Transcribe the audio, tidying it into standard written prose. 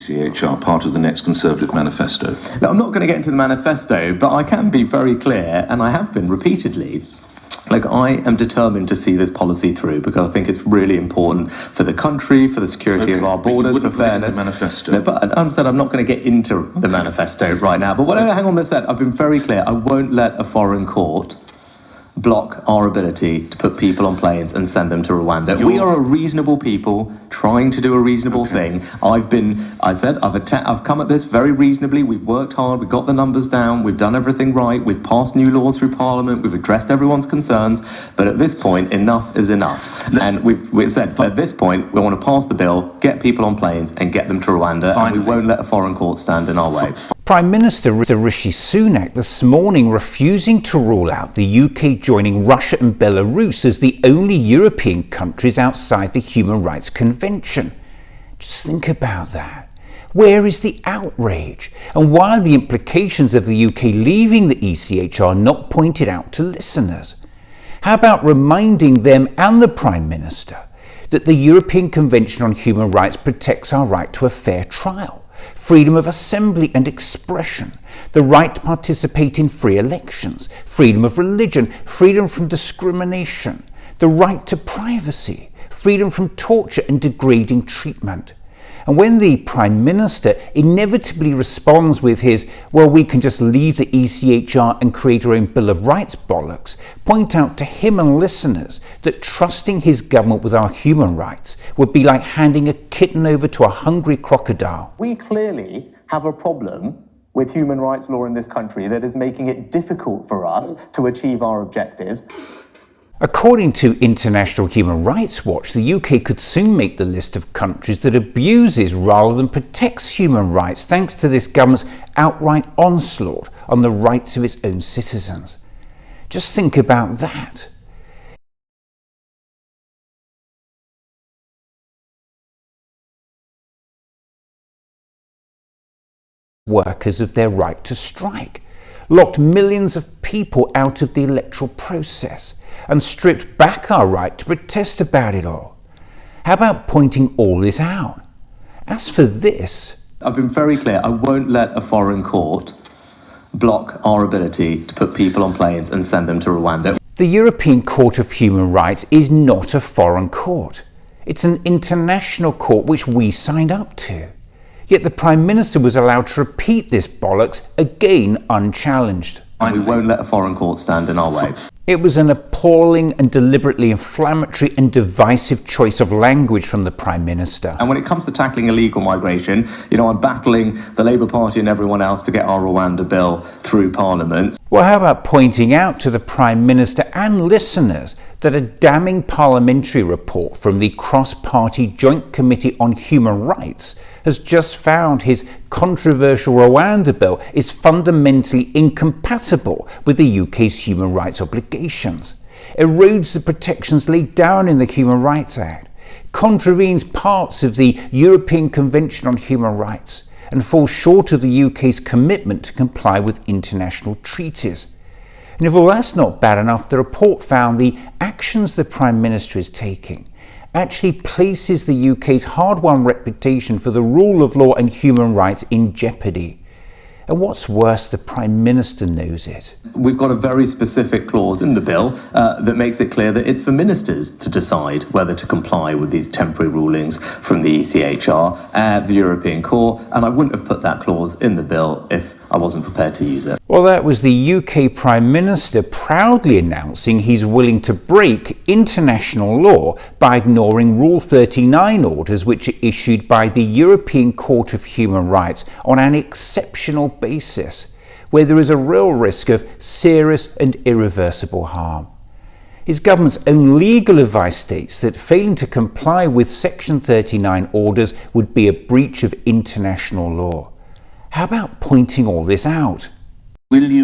ECHR part of the next Conservative manifesto? Now, I'm not going to get into the manifesto, but I can be very clear, and I have been repeatedly. Like, I am determined to see this policy through because I think it's really important for the country, for the security of our borders, for fairness. Manifesto. No, but I'm not going to get into the manifesto right now. But hang on a sec. I've been very clear. I won't let a foreign court block our ability to put people on planes and send them to Rwanda. We are a reasonable people trying to do a reasonable thing. I've come at this very reasonably. We've worked hard. We've got the numbers down. We've done everything right. We've passed new laws through Parliament. We've addressed everyone's concerns. But at this point, enough is enough. And we've said at this point, we want to pass the bill, get people on planes and get them to Rwanda. Finally. And we won't let a foreign court stand in our way. Prime Minister Rishi Sunak this morning refusing to rule out the UK joining Russia and Belarus as the only European countries outside the Human Rights Convention. Just think about that. Where is the outrage? And why are the implications of the UK leaving the ECHR not pointed out to listeners? How about reminding them and the Prime Minister that the European Convention on Human Rights protects our right to a fair trial, freedom of assembly and expression, the right to participate in free elections, freedom of religion, freedom from discrimination, the right to privacy, freedom from torture and degrading treatment. And when the Prime Minister inevitably responds with his, well, we can just leave the ECHR and create our own Bill of Rights bollocks, point out to him and listeners that trusting his government with our human rights would be like handing a kitten over to a hungry crocodile. We clearly have a problem with human rights law in this country that is making it difficult for us to achieve our objectives. According to International Human Rights Watch, the UK could soon make the list of countries that abuses rather than protects human rights thanks to this government's outright onslaught on the rights of its own citizens. Just think about that. Workers of their right to strike, locked millions of people out of the electoral process, and stripped back our right to protest about it all. How about pointing all this out? As for this, I've been very clear. I won't let a foreign court block our ability to put people on planes and send them to Rwanda. The European Court of Human Rights is not a foreign court. It's an international court which we signed up to. Yet the Prime Minister was allowed to repeat this bollocks again unchallenged. And we won't let a foreign court stand in our way. It was an appalling and deliberately inflammatory and divisive choice of language from the Prime Minister. And when it comes to tackling illegal migration, I'm battling the Labour Party and everyone else to get our Rwanda bill through Parliament. Well, how about pointing out to the Prime Minister and listeners that a damning parliamentary report from the Cross-Party Joint Committee on Human Rights has just found his controversial Rwanda bill is fundamentally incompatible with the UK's human rights obligations, erodes the protections laid down in the Human Rights Act, contravenes parts of the European Convention on Human Rights, and falls short of the UK's commitment to comply with international treaties. And if all that's not bad enough, the report found the actions the Prime Minister is taking actually places the UK's hard-won reputation for the rule of law and human rights in jeopardy. And what's worse, the Prime Minister knows it. We've got a very specific clause in the bill that makes it clear that it's for ministers to decide whether to comply with these temporary rulings from the ECHR, the European Court, and I wouldn't have put that clause in the bill if I wasn't prepared to use it. Well, that was the UK Prime Minister proudly announcing he's willing to break international law by ignoring Rule 39 orders which are issued by the European Court of Human Rights on an exceptional basis, where there is a real risk of serious and irreversible harm. His government's own legal advice states that failing to comply with Section 39 orders would be a breach of international law. How about pointing all this out? Will you